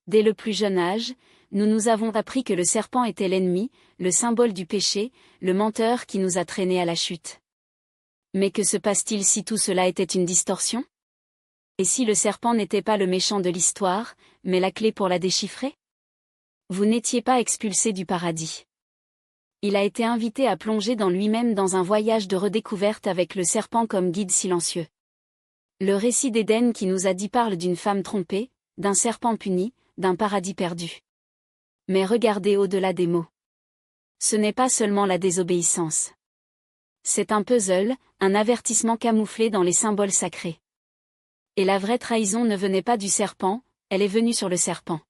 Dès le plus jeune âge, nous nous avons appris que le serpent était l'ennemi, le symbole du péché, le menteur qui nous a traînés à la chute. Mais que se passe-t-il si tout cela était une distorsion? Et si le serpent n'était pas le méchant de l'histoire, mais la clé pour la déchiffrer? Vous n'étiez pas expulsé du paradis. Il a été invité à plonger dans lui-même dans un voyage de redécouverte avec le serpent comme guide silencieux. Le récit d'Éden qui nous a dit parle d'une femme trompée, d'un serpent puni, d'un paradis perdu. Mais regardez au-delà des mots. Ce n'est pas seulement la désobéissance. C'est un puzzle, un avertissement camouflé dans les symboles sacrés. Et la vraie trahison ne venait pas du serpent, elle est venue sur le serpent.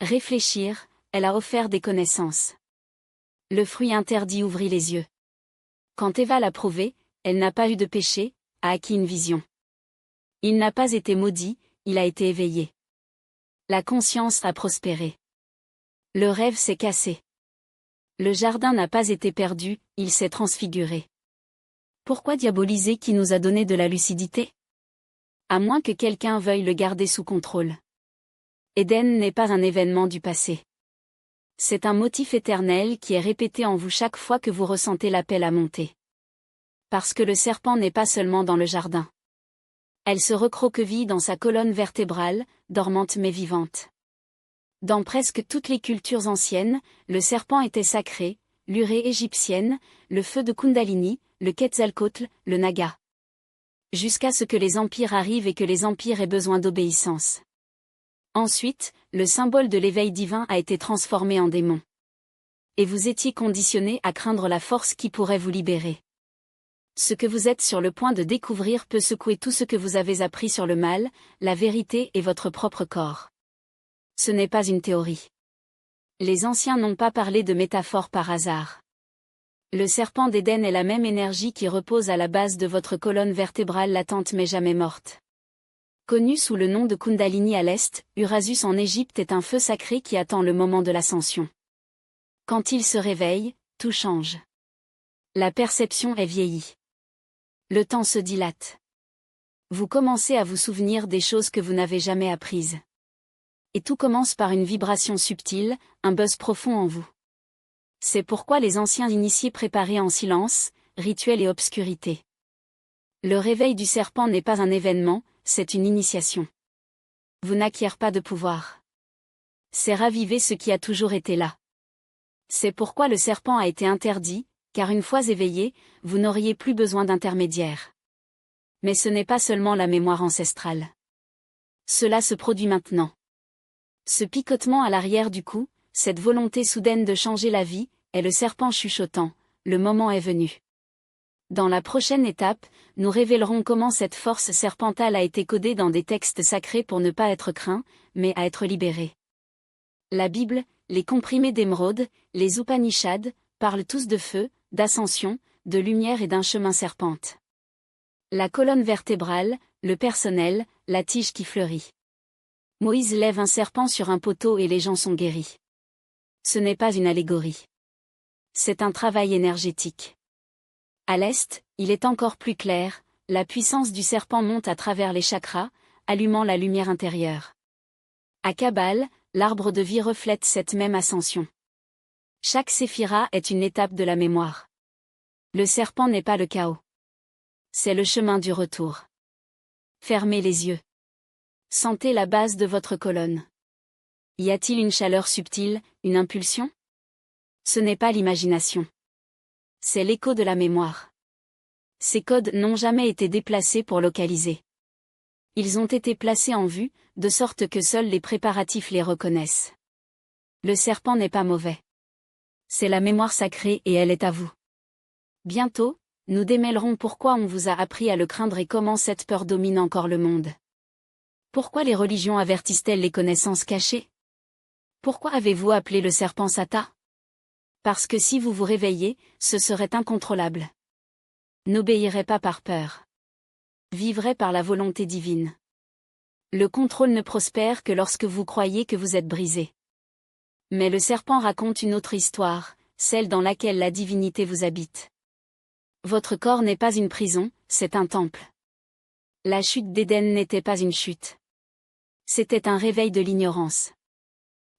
Réfléchir, elle a offert des connaissances. Le fruit interdit ouvrit les yeux. Quand Éva l'a prouvé, elle n'a pas eu de péché, a acquis une vision. Il n'a pas été maudit, il a été éveillé. La conscience a prospéré. Le rêve s'est cassé. Le jardin n'a pas été perdu, il s'est transfiguré. Pourquoi diaboliser qui nous a donné de la lucidité? À moins que quelqu'un veuille le garder sous contrôle. Éden n'est pas un événement du passé. C'est un motif éternel qui est répété en vous chaque fois que vous ressentez l'appel à monter. Parce que le serpent n'est pas seulement dans le jardin. Elle se recroqueville dans sa colonne vertébrale, dormante mais vivante. Dans presque toutes les cultures anciennes, le serpent était sacré, l'urée égyptienne, le feu de Kundalini, le Quetzalcoatl, le Naga. Jusqu'à ce que les empires arrivent et que les empires aient besoin d'obéissance. Ensuite, le symbole de l'éveil divin a été transformé en démon. Et vous étiez conditionné à craindre la force qui pourrait vous libérer. Ce que vous êtes sur le point de découvrir peut secouer tout ce que vous avez appris sur le mal, la vérité et votre propre corps. Ce n'est pas une théorie. Les anciens n'ont pas parlé de métaphore par hasard. Le serpent d'Éden est la même énergie qui repose à la base de votre colonne vertébrale latente mais jamais morte. Connu sous le nom de Kundalini à l'est, Urasus en Égypte est un feu sacré qui attend le moment de l'ascension. Quand il se réveille, tout change. La perception est vieillie. Le temps se dilate. Vous commencez à vous souvenir des choses que vous n'avez jamais apprises. Et tout commence par une vibration subtile, un buzz profond en vous. C'est pourquoi les anciens initiés préparaient en silence, rituel et obscurité. Le réveil du serpent n'est pas un événement, c'est une initiation. Vous n'acquièrent pas de pouvoir. C'est raviver ce qui a toujours été là. C'est pourquoi le serpent a été interdit, car une fois éveillé, vous n'auriez plus besoin d'intermédiaire. Mais ce n'est pas seulement la mémoire ancestrale. Cela se produit maintenant. Ce picotement à l'arrière du cou, cette volonté soudaine de changer la vie, est le serpent chuchotant, le moment est venu. Dans la prochaine étape, nous révélerons comment cette force serpentale a été codée dans des textes sacrés pour ne pas être craint, mais à être libéré. La Bible, les comprimés d'émeraude, les Upanishads, parlent tous de feu, d'ascension, de lumière et d'un chemin serpente. La colonne vertébrale, le personnel, la tige qui fleurit. Moïse lève un serpent sur un poteau et les gens sont guéris. Ce n'est pas une allégorie. C'est un travail énergétique. À l'est, il est encore plus clair, la puissance du serpent monte à travers les chakras, allumant la lumière intérieure. À Kabbale, l'arbre de vie reflète cette même ascension. Chaque séphira est une étape de la mémoire. Le serpent n'est pas le chaos. C'est le chemin du retour. Fermez les yeux. Sentez la base de votre colonne. Y a-t-il une chaleur subtile, une impulsion? Ce n'est pas l'imagination. C'est l'écho de la mémoire. Ces codes n'ont jamais été déplacés pour localiser. Ils ont été placés en vue, de sorte que seuls les préparatifs les reconnaissent. Le serpent n'est pas mauvais. C'est la mémoire sacrée et elle est à vous. Bientôt, nous démêlerons pourquoi on vous a appris à le craindre et comment cette peur domine encore le monde. Pourquoi les religions avertissent-elles les connaissances cachées? Pourquoi avez-vous appelé le serpent Satan? Parce que si vous vous réveillez, ce serait incontrôlable. N'obéirez pas par peur. Vivrez par la volonté divine. Le contrôle ne prospère que lorsque vous croyez que vous êtes brisé. Mais le serpent raconte une autre histoire, celle dans laquelle la divinité vous habite. Votre corps n'est pas une prison, c'est un temple. La chute d'Éden n'était pas une chute. C'était un réveil de l'ignorance.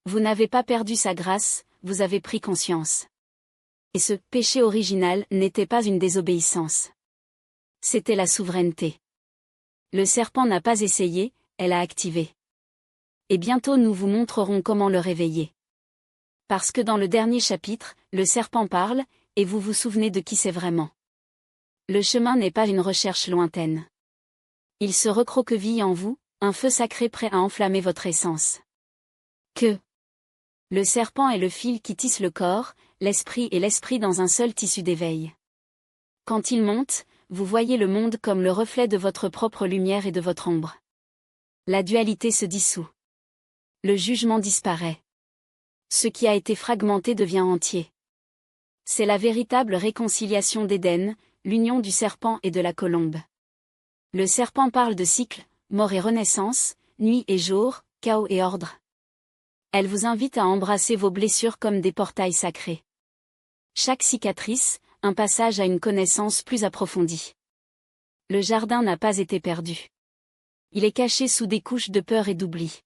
Vous n'avez pas perdu sa grâce, vous avez pris conscience. Et ce péché original n'était pas une désobéissance. C'était la souveraineté. Le serpent n'a pas essayé, elle a activé. Et bientôt nous vous montrerons comment le réveiller. Parce que dans le dernier chapitre, le serpent parle, et vous vous souvenez de qui c'est vraiment. Le chemin n'est pas une recherche lointaine. Il se recroqueville en vous, un feu sacré prêt à enflammer votre essence. Que le serpent est le fil qui tisse le corps, l'esprit et l'esprit dans un seul tissu d'éveil. Quand il monte, vous voyez le monde comme le reflet de votre propre lumière et de votre ombre. La dualité se dissout. Le jugement disparaît. Ce qui a été fragmenté devient entier. C'est la véritable réconciliation d'Éden, l'union du serpent et de la colombe. Le serpent parle de cycle, mort et renaissance, nuit et jour, chaos et ordre. Elle vous invite à embrasser vos blessures comme des portails sacrés. Chaque cicatrice, un passage à une connaissance plus approfondie. Le jardin n'a pas été perdu. Il est caché sous des couches de peur et d'oubli.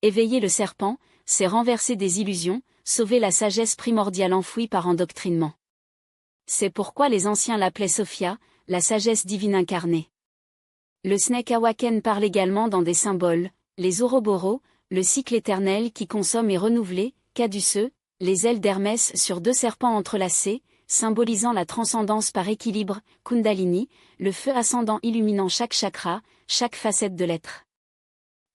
Éveiller le serpent, c'est renverser des illusions, sauver la sagesse primordiale enfouie par endoctrinement. C'est pourquoi les anciens l'appelaient Sophia, la sagesse divine incarnée. Le Snake Awaken parle également dans des symboles, les Ouroboros, le cycle éternel qui consomme et renouvelé, Caduceux, les ailes d'Hermès sur deux serpents entrelacés, symbolisant la transcendance par équilibre, Kundalini, le feu ascendant illuminant chaque chakra, chaque facette de l'être.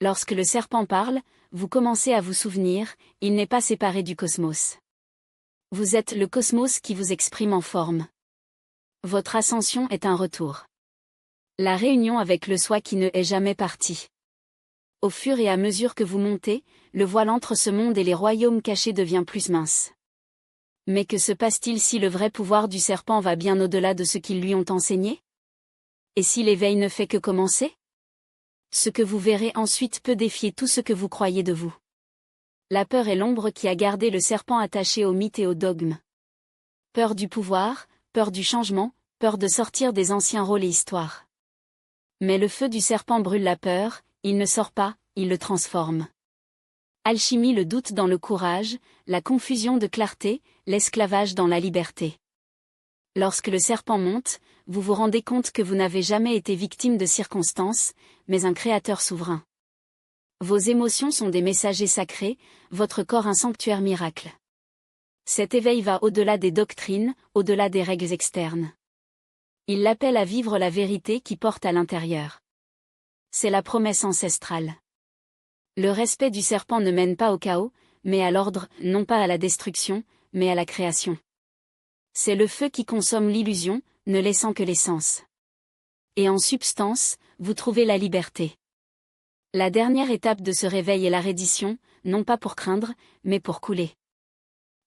Lorsque le serpent parle, vous commencez à vous souvenir, il n'est pas séparé du cosmos. Vous êtes le cosmos qui vous exprime en forme. Votre ascension est un retour. La réunion avec le soi qui ne est jamais parti. Au fur et à mesure que vous montez, le voile entre ce monde et les royaumes cachés devient plus mince. Mais que se passe-t-il si le vrai pouvoir du serpent va bien au-delà de ce qu'ils lui ont enseigné? Et si l'éveil ne fait que commencer? Ce que vous verrez ensuite peut défier tout ce que vous croyez de vous. La peur est l'ombre qui a gardé le serpent attaché aux mythes et aux dogmes. Peur du pouvoir, peur du changement, peur de sortir des anciens rôles et histoires. Mais le feu du serpent brûle la peur, il ne sort pas, il le transforme. Alchimie le doute dans le courage, la confusion de clarté, l'esclavage dans la liberté. Lorsque le serpent monte, vous vous rendez compte que vous n'avez jamais été victime de circonstances, mais un créateur souverain. Vos émotions sont des messagers sacrés, votre corps un sanctuaire miracle. Cet éveil va au-delà des doctrines, au-delà des règles externes. Il l'appelle à vivre la vérité qui porte à l'intérieur. C'est la promesse ancestrale. Le respect du serpent ne mène pas au chaos, mais à l'ordre, non pas à la destruction, mais à la création. C'est le feu qui consomme l'illusion, ne laissant que l'essence. Et en substance, vous trouvez la liberté. La dernière étape de ce réveil est la reddition, non pas pour craindre, mais pour couler.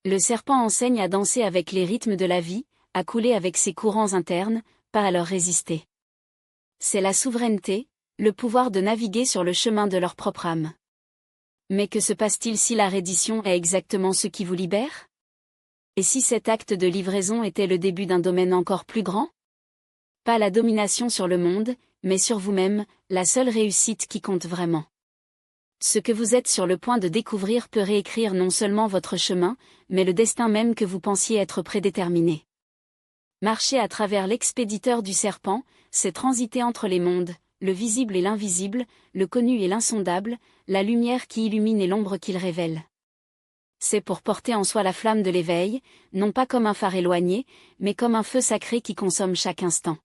Le serpent enseigne à danser avec les rythmes de la vie, à couler avec ses courants internes, pas à leur résister. C'est la souveraineté, le pouvoir de naviguer sur le chemin de leur propre âme. Mais que se passe-t-il si la reddition est exactement ce qui vous libère? Et si cet acte de livraison était le début d'un domaine encore plus grand? Pas la domination sur le monde, mais sur vous-même, la seule réussite qui compte vraiment. Ce que vous êtes sur le point de découvrir peut réécrire non seulement votre chemin, mais le destin même que vous pensiez être prédéterminé. Marcher à travers l'expéditeur du serpent, c'est transiter entre les mondes, le visible et l'invisible, le connu et l'insondable, la lumière qui illumine et l'ombre qu'il révèle. C'est pour porter en soi la flamme de l'éveil, non pas comme un phare éloigné, mais comme un feu sacré qui consomme chaque instant.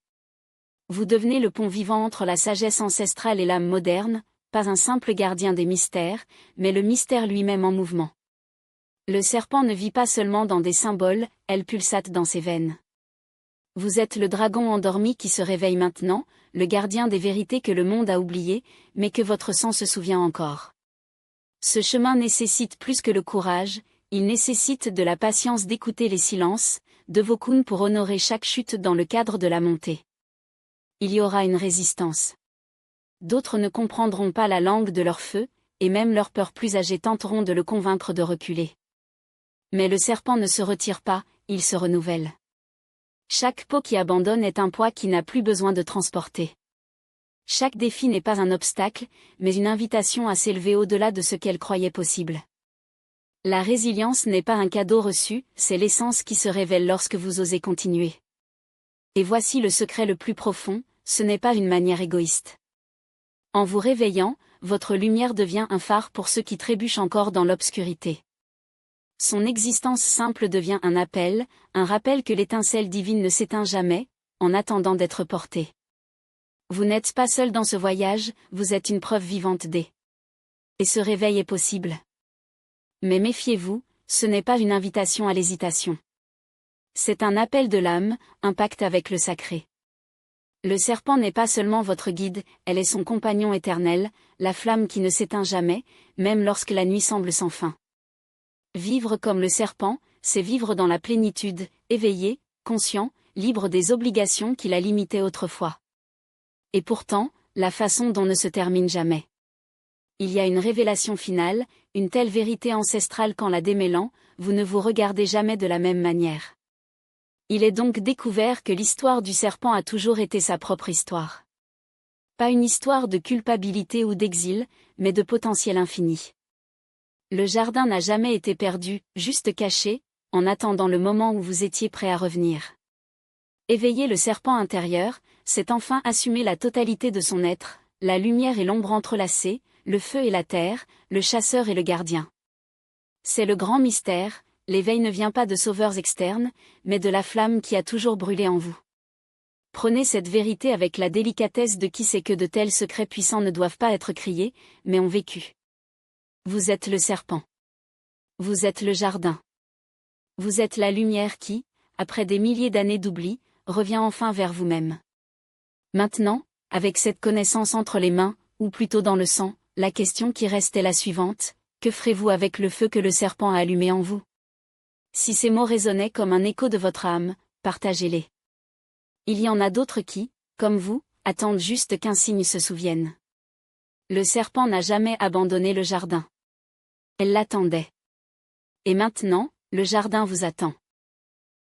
Vous devenez le pont vivant entre la sagesse ancestrale et l'âme moderne, pas un simple gardien des mystères, mais le mystère lui-même en mouvement. Le serpent ne vit pas seulement dans des symboles, elle pulsate dans ses veines. Vous êtes le dragon endormi qui se réveille maintenant, le gardien des vérités que le monde a oubliées, mais que votre sang se souvient encore. Ce chemin nécessite plus que le courage, il nécessite de la patience d'écouter les silences, de vos counes pour honorer chaque chute dans le cadre de la montée. Il y aura une résistance. D'autres ne comprendront pas la langue de leur feu, et même leurs peurs plus âgées tenteront de le convaincre de reculer. Mais le serpent ne se retire pas, il se renouvelle. Chaque peau qui abandonne est un poids qui n'a plus besoin de transporter. Chaque défi n'est pas un obstacle, mais une invitation à s'élever au-delà de ce qu'elle croyait possible. La résilience n'est pas un cadeau reçu, c'est l'essence qui se révèle lorsque vous osez continuer. Et voici le secret le plus profond, ce n'est pas une manière égoïste. En vous réveillant, votre lumière devient un phare pour ceux qui trébuchent encore dans l'obscurité. Son existence simple devient un appel, un rappel que l'étincelle divine ne s'éteint jamais, en attendant d'être portée. Vous n'êtes pas seul dans ce voyage, vous êtes une preuve vivante des. Et ce réveil est possible. Mais méfiez-vous, ce n'est pas une invitation à l'hésitation. C'est un appel de l'âme, un pacte avec le sacré. Le serpent n'est pas seulement votre guide, elle est son compagnon éternel, la flamme qui ne s'éteint jamais, même lorsque la nuit semble sans fin. Vivre comme le serpent, c'est vivre dans la plénitude, éveillé, conscient, libre des obligations qui la limitaient autrefois. Et pourtant, la façon dont ne se termine jamais. Il y a une révélation finale, une telle vérité ancestrale qu'en la démêlant, vous ne vous regardez jamais de la même manière. Il est donc découvert que l'histoire du serpent a toujours été sa propre histoire. Pas une histoire de culpabilité ou d'exil, mais de potentiel infini. Le jardin n'a jamais été perdu, juste caché, en attendant le moment où vous étiez prêt à revenir. Éveiller le serpent intérieur, c'est enfin assumer la totalité de son être, la lumière et l'ombre entrelacées, le feu et la terre, le chasseur et le gardien. C'est le grand mystère, l'éveil ne vient pas de sauveurs externes, mais de la flamme qui a toujours brûlé en vous. Prenez cette vérité avec la délicatesse de qui sait que de tels secrets puissants ne doivent pas être criés, mais ont vécu. Vous êtes le serpent. Vous êtes le jardin. Vous êtes la lumière qui, après des milliers d'années d'oubli, revient enfin vers vous-même. Maintenant, avec cette connaissance entre les mains, ou plutôt dans le sang, la question qui reste est la suivante, que ferez-vous avec le feu que le serpent a allumé en vous ? Si ces mots résonnaient comme un écho de votre âme, partagez-les. Il y en a d'autres qui, comme vous, attendent juste qu'un signe se souvienne. Le serpent n'a jamais abandonné le jardin. Elle l'attendait. Et maintenant, le jardin vous attend.